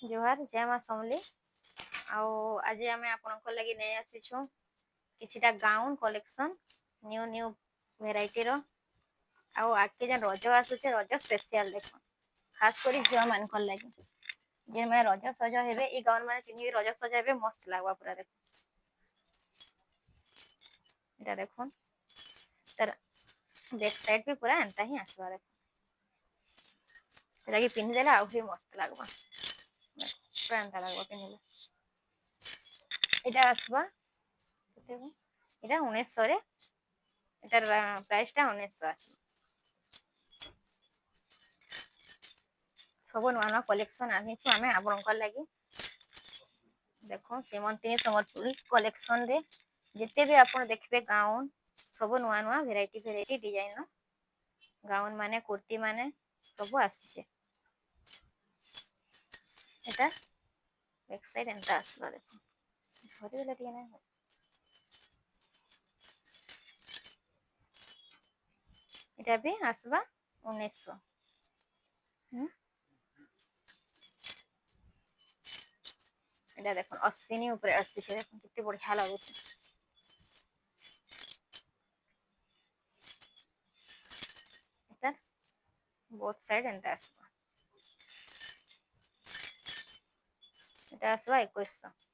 जोहार जय माँ समली। आज आम आपण लगी नहीं आसीचु किछिटा gown collection new new variety रो आके जन रज आसुचे रज स्पेशल देख खास कर झील मान लगी जे मैं रज सज हे ये गाउन मैंने पिन्ह रज सज हे मस्त लगवा पूरा देख इटा देख तार बैक साइड भी पूरा एंता ही आसवा देख लगी पिन्हिदेले आउ मस्त लगवा पूरा एंता लगवा पिन्हिले এটা আসবা এটা 1900 রে এটার প্রাইসটা 1900 আছে सब नुआ नुआ कलेक्शन आनिछु आमे आपनकर लागि देखो सीमंती समरपुरी कलेक्शन रे जिते भी आपण देखबे गाउन सब नुआ नुआ वेराइटी डिजाइन गाउन माने कुर्ती माने सब आछे এটা बैक साइड एंता आसला देखो धरि लटिया ना এটা भी आसबा 1900 এটা দেখুন অশ্বিনী উপরে আসছে দেখুন কত বড়িয়া লাগুছে এটা বোথ সাইড এন্তা আসবা এটা আসবা 2100